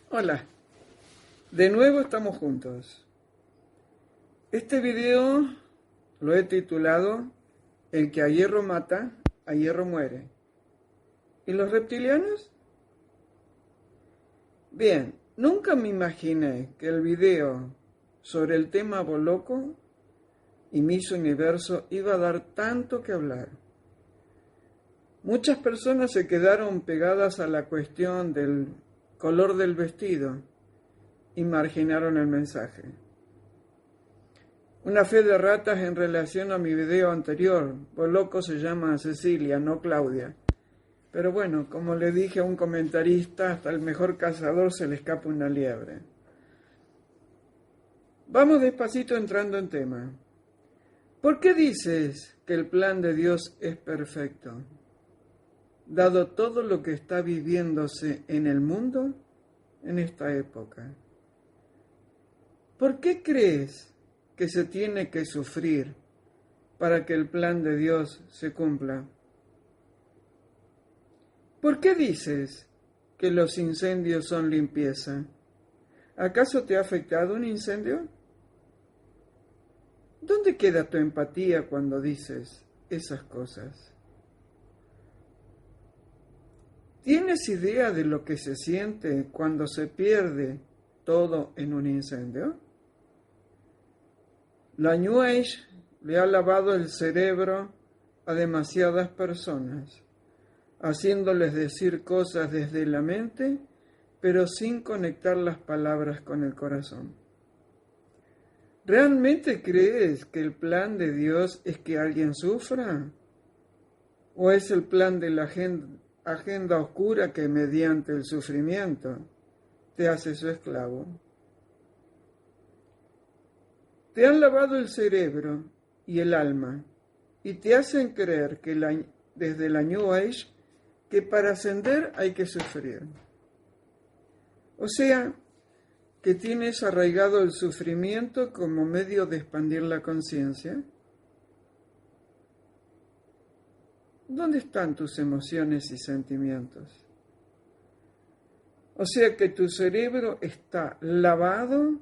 Hola, de nuevo estamos juntos. Este video lo he titulado El que a hierro mata, a hierro muere. ¿Y los reptilianos? Bien, nunca me imaginé que el video sobre el tema Boloco y Miss Universo iba a dar tanto que hablar. Muchas personas se quedaron pegadas a la cuestión del color del vestido y marginaron el mensaje. Una fe de ratas en relación a mi video anterior. Boloco se llama Cecilia, no Claudia. Pero bueno, como le dije a un comentarista, hasta el mejor cazador se le escapa una liebre. Vamos despacito entrando en tema. ¿Por qué dices que el plan de Dios es perfecto? Dado todo lo que está viviéndose en el mundo en esta época. ¿Por qué crees que se tiene que sufrir para que el plan de Dios se cumpla? ¿Por qué dices que los incendios son limpieza? ¿Acaso te ha afectado un incendio? ¿Dónde queda tu empatía cuando dices esas cosas? ¿Tienes idea de lo que se siente cuando se pierde todo en un incendio? La New Age le ha lavado el cerebro a demasiadas personas, haciéndoles decir cosas desde la mente, pero sin conectar las palabras con el corazón. ¿Realmente crees que el plan de Dios es que alguien sufra? ¿O es el plan de la agenda oscura que mediante el sufrimiento te hace su esclavo? Te han lavado el cerebro y el alma y te hacen creer que desde la New Age que para ascender hay que sufrir. O sea, que tienes arraigado el sufrimiento como medio de expandir la conciencia. ¿Dónde están tus emociones y sentimientos? O sea que tu cerebro está lavado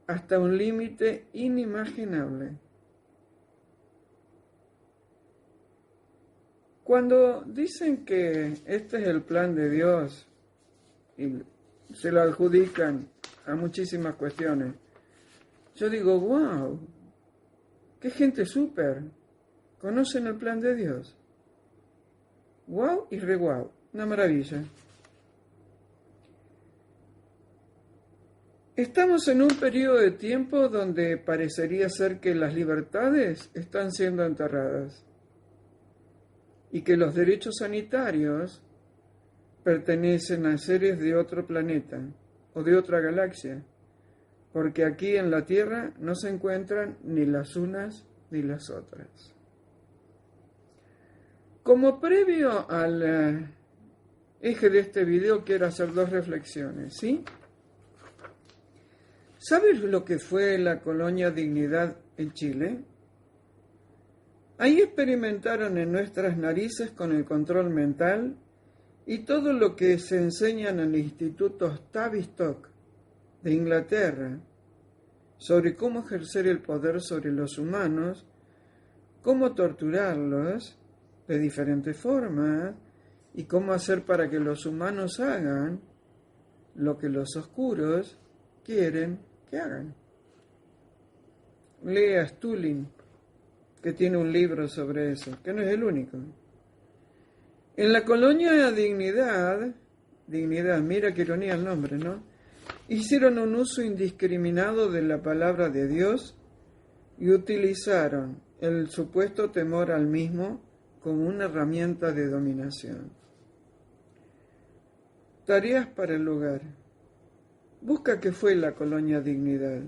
hasta un límite inimaginable. Cuando dicen que este es el plan de Dios y se lo adjudican a muchísimas cuestiones, yo digo, wow, qué gente súper, conocen el plan de Dios. Wow y re wow, una maravilla. Estamos en un periodo de tiempo donde parecería ser que las libertades están siendo enterradas y que los derechos sanitarios pertenecen a seres de otro planeta o de otra galaxia, porque aquí en la Tierra no se encuentran ni las unas ni las otras. Como previo al eje de este video quiero hacer dos reflexiones, ¿sí? ¿Sabes lo que fue la colonia Dignidad en Chile? Ahí experimentaron en nuestras narices con el control mental y todo lo que se enseña en el Instituto Tavistock de Inglaterra sobre cómo ejercer el poder sobre los humanos, cómo torturarlos de diferentes formas y cómo hacer para que los humanos hagan lo que los oscuros quieren que hagan. Lea Stulin, que tiene un libro sobre eso, que no es el único. En la colonia Dignidad, mira qué ironía el nombre, ¿no? Hicieron un uso indiscriminado de la palabra de Dios y utilizaron el supuesto temor al mismo como una herramienta de dominación. Tareas para el lugar. Busca qué fue la colonia Dignidad.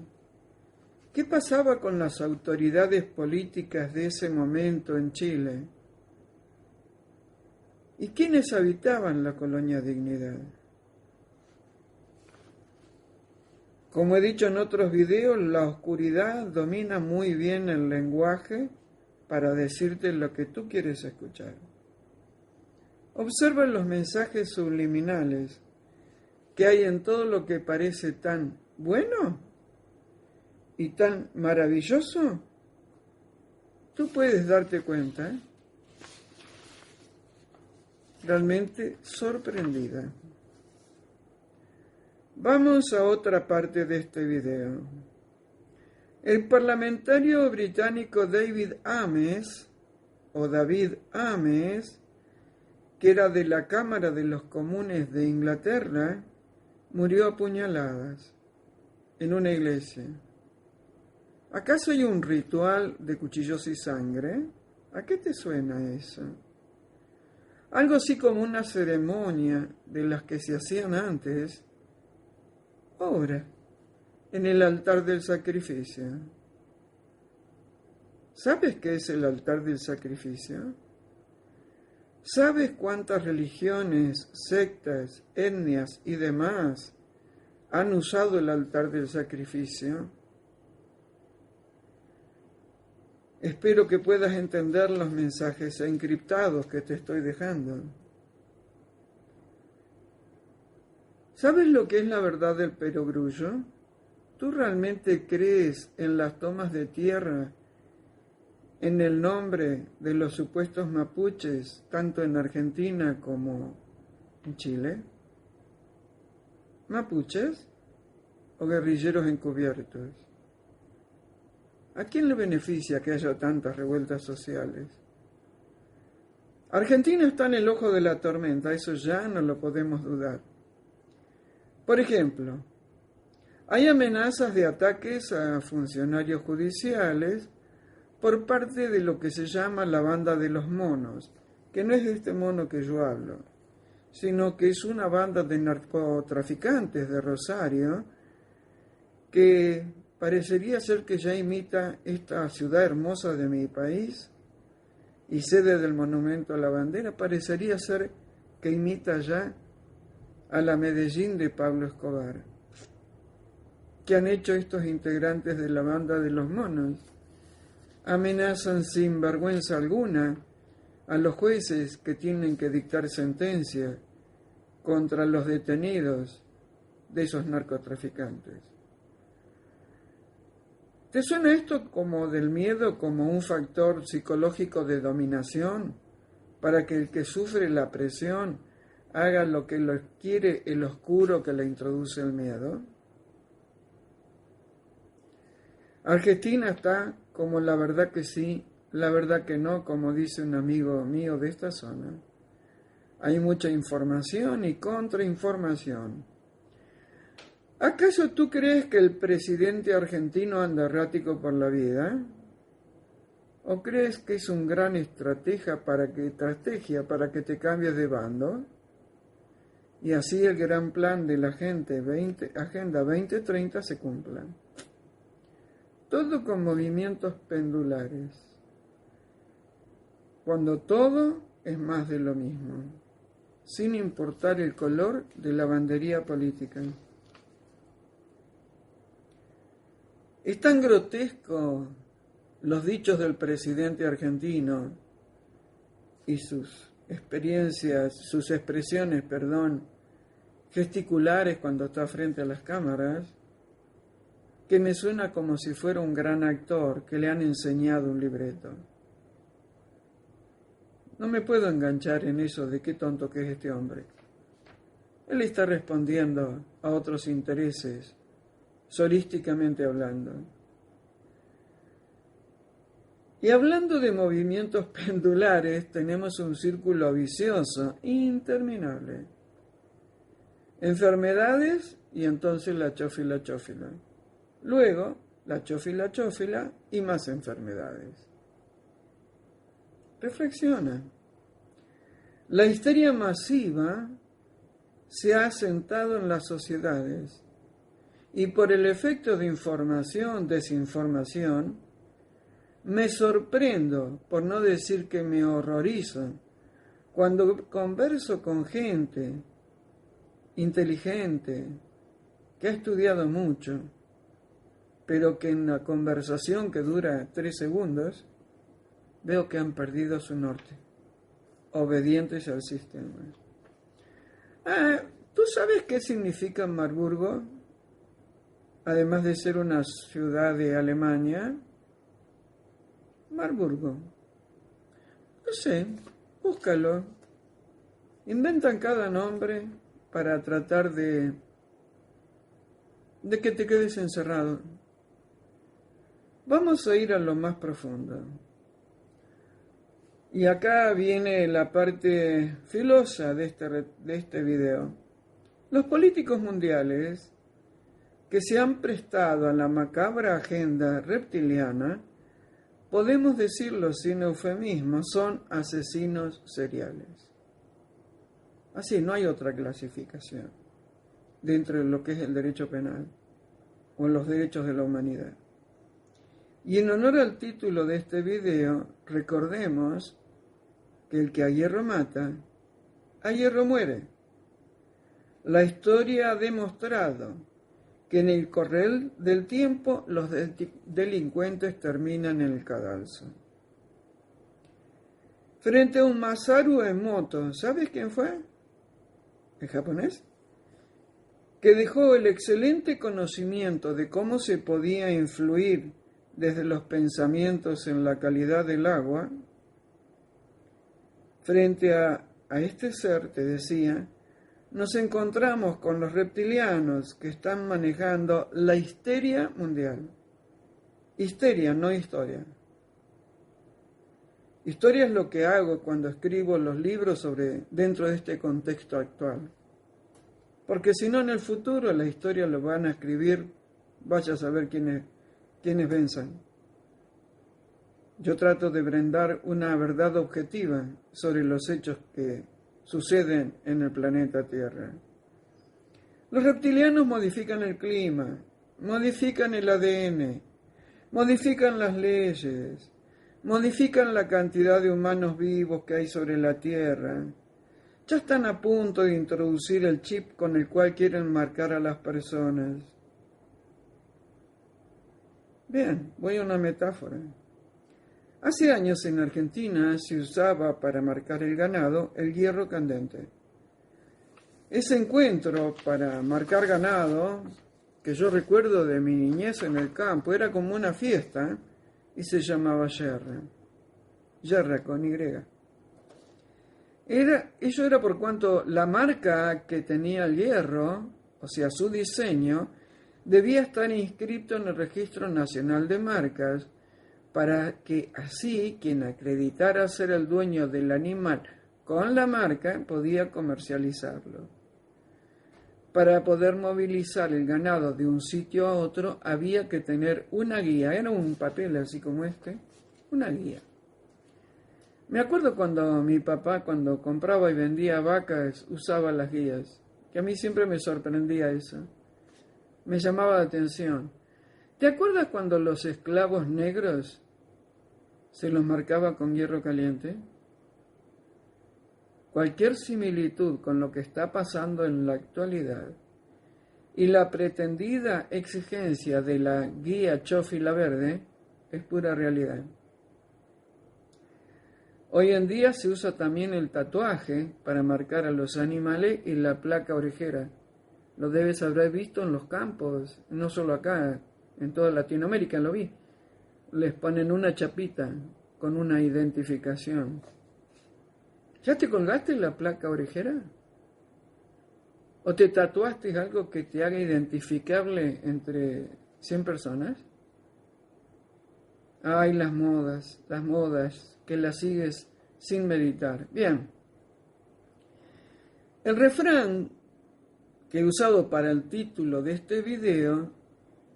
¿Qué pasaba con las autoridades políticas de ese momento en Chile? ¿Y quiénes habitaban la colonia Dignidad? Como he dicho en otros videos, la oscuridad domina muy bien el lenguaje para decirte lo que tú quieres escuchar. Observa los mensajes subliminales que hay en todo lo que parece tan bueno y tan maravilloso? Tú puedes darte cuenta, realmente sorprendida. Vamos a otra parte de este video. El parlamentario británico David Ames, que era de la Cámara de los Comunes de Inglaterra, murió a puñaladas en una iglesia. ¿Acaso hay un ritual de cuchillos y sangre? ¿A qué te suena eso? Algo así como una ceremonia de las que se hacían antes, ahora, en el altar del sacrificio. ¿Sabes qué es el altar del sacrificio? ¿Sabes cuántas religiones, sectas, etnias y demás han usado el altar del sacrificio? Espero que puedas entender los mensajes encriptados que te estoy dejando. ¿Sabes lo que es la verdad del perogrullo? ¿Tú realmente crees en las tomas de tierra en el nombre de los supuestos mapuches, tanto en Argentina como en Chile? ¿Mapuches o guerrilleros encubiertos? ¿A quién le beneficia que haya tantas revueltas sociales? Argentina está en el ojo de la tormenta, eso ya no lo podemos dudar. Por ejemplo, hay amenazas de ataques a funcionarios judiciales por parte de lo que se llama la banda de los monos, que no es de este mono que yo hablo, sino que es una banda de narcotraficantes de Rosario que parecería ser que ya imita esta ciudad hermosa de mi país y sede del Monumento a la Bandera, parecería ser que imita ya a la Medellín de Pablo Escobar. ¿Qué han hecho estos integrantes de la banda de los monos? Amenazan sin vergüenza alguna a los jueces que tienen que dictar sentencia contra los detenidos de esos narcotraficantes. ¿Te suena esto como del miedo, como un factor psicológico de dominación para que el que sufre la presión haga lo que lo quiere el oscuro que le introduce el miedo? Argentina está como la verdad que sí, la verdad que no, como dice un amigo mío de esta zona. Hay mucha información y contrainformación. ¿Acaso tú crees que el presidente argentino anda errático por la vida? ¿O crees que es un gran estrategia para que te cambies de bando? Y así el gran plan de la Agenda 2030 se cumpla. Todo con movimientos pendulares. Cuando todo es más de lo mismo, sin importar el color de la bandería política. Es tan grotesco los dichos del presidente argentino y sus expresiones, gesticulares cuando está frente a las cámaras, que me suena como si fuera un gran actor que le han enseñado un libreto. No me puedo enganchar en eso de qué tonto que es este hombre. Él está respondiendo a otros intereses, sorísticamente hablando. Y hablando de movimientos pendulares, tenemos un círculo vicioso interminable. Enfermedades y entonces la chófila. Luego, la chófila y más enfermedades. Reflexiona. La histeria masiva se ha asentado en las sociedades y por el efecto de información, desinformación, me sorprendo, por no decir que me horrorizo, cuando converso con gente inteligente, que ha estudiado mucho, pero que en la conversación que dura 3 segundos, veo que han perdido su norte, obedientes al sistema. ¿Tú sabes qué significa Marburgo? Además de ser una ciudad de Alemania. Marburgo. No sé, búscalo. Inventan cada nombre para tratar de que te quedes encerrado. Vamos a ir a lo más profundo. Y acá viene la parte filosa de este video. Los políticos mundiales que se han prestado a la macabra agenda reptiliana, podemos decirlo sin eufemismo, son asesinos seriales. Así, no hay otra clasificación dentro de lo que es el derecho penal o los derechos de la humanidad. Y en honor al título de este video, recordemos que el que a hierro mata, a hierro muere. La historia ha demostrado que en el correr del tiempo los delincuentes terminan en el cadalso. Frente a un Masaru Emoto, ¿sabes quién fue? ¿El japonés? Que dejó el excelente conocimiento de cómo se podía influir desde los pensamientos en la calidad del agua. Frente a este ser, te decía, nos encontramos con los reptilianos que están manejando la histeria mundial. Histeria, no historia. Historia es lo que hago cuando escribo los libros dentro de este contexto actual. Porque si no, en el futuro la historia lo van a escribir, vaya a saber quiénes venzan. Yo trato de brindar una verdad objetiva sobre los hechos que suceden en el planeta Tierra. Los reptilianos modifican el clima, modifican el ADN, modifican las leyes, modifican la cantidad de humanos vivos que hay sobre la Tierra. Ya están a punto de introducir el chip con el cual quieren marcar a las personas. Bien, voy a una metáfora. Hace años en Argentina se usaba para marcar el ganado el hierro candente. Ese encuentro para marcar ganado, que yo recuerdo de mi niñez en el campo, era como una fiesta y se llamaba yerra. Yerra con Y. Ello era por cuanto la marca que tenía el hierro, o sea, su diseño, debía estar inscrito en el Registro Nacional de Marcas, para que así quien acreditara ser el dueño del animal con la marca podía comercializarlo. Para poder movilizar el ganado de un sitio a otro había que tener una guía, era un papel así como este, una guía. Me acuerdo cuando mi papá, cuando compraba y vendía vacas, usaba las guías, que a mí siempre me sorprendía eso, me llamaba la atención. ¿Te acuerdas cuando los esclavos negros se los marcaba con hierro caliente? Cualquier similitud con lo que está pasando en la actualidad y la pretendida exigencia de la guía Chofila Verde es pura realidad. Hoy en día se usa también el tatuaje para marcar a los animales y la placa orejera. Lo debes haber visto en los campos, no solo acá, en toda Latinoamérica lo vi. Les ponen una chapita con una identificación. ¿Ya te colgaste la placa orejera? ¿O te tatuaste algo que te haga identificable entre 100 personas? Ay, las modas, que las sigues sin meditar. Bien. El refrán que he usado para el título de este video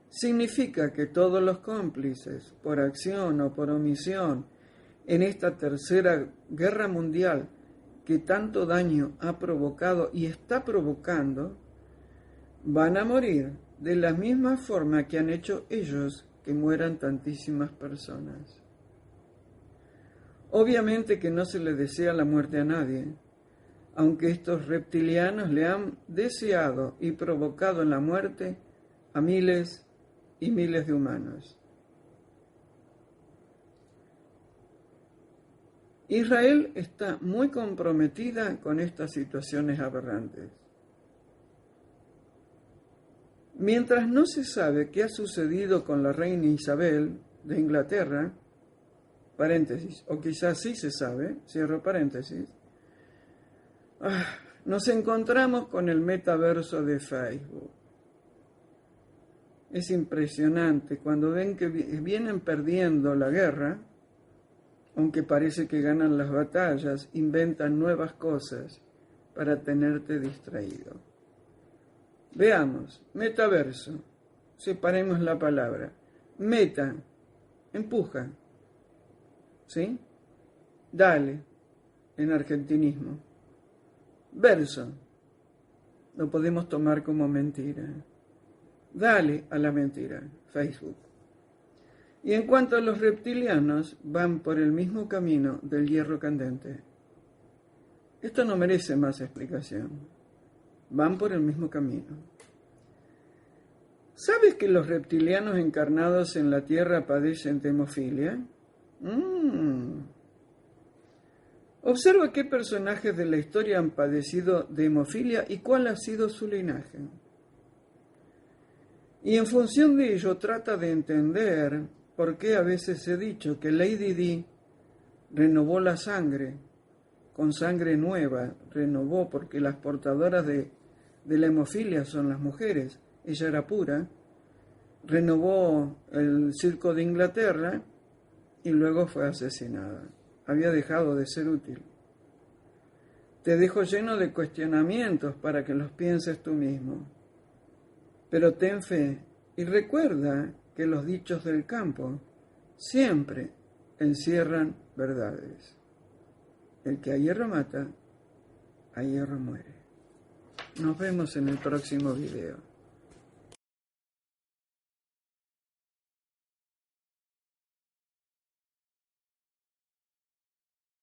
significa que todos los cómplices, por acción o por omisión, en esta tercera guerra mundial que tanto daño ha provocado y está provocando, van a morir de la misma forma que han hecho ellos que mueran tantísimas personas. Obviamente que no se le desea la muerte a nadie, aunque estos reptilianos le han deseado y provocado la muerte a miles y miles de humanos. Israel está muy comprometida con estas situaciones aberrantes. Mientras no se sabe qué ha sucedido con la reina Isabel de Inglaterra, paréntesis, o quizás sí se sabe, cierro paréntesis, nos encontramos con el metaverso de Facebook. Es impresionante cuando ven que vienen perdiendo la guerra, aunque parece que ganan las batallas, inventan nuevas cosas para tenerte distraído. Veamos, metaverso, separemos la palabra. Meta, empuja, ¿sí? Dale, en argentinismo. Verso, lo podemos tomar como mentira. Dale a la mentira, Facebook. Y en cuanto a los reptilianos, van por el mismo camino del hierro candente. Esto no merece más explicación. Van por el mismo camino. ¿Sabes que los reptilianos encarnados en la Tierra padecen de hemofilia? Observa qué personajes de la historia han padecido de hemofilia y cuál ha sido su linaje. Y en función de ello trata de entender por qué a veces he dicho que Lady Di renovó la sangre, con sangre nueva, renovó porque las portadoras de la hemofilia son las mujeres, ella era pura, renovó el circo de Inglaterra y luego fue asesinada. Había dejado de ser útil. Te dejo lleno de cuestionamientos para que los pienses tú mismo. Pero ten fe y recuerda que los dichos del campo siempre encierran verdades. El que a hierro mata, a hierro muere. Nos vemos en el próximo video.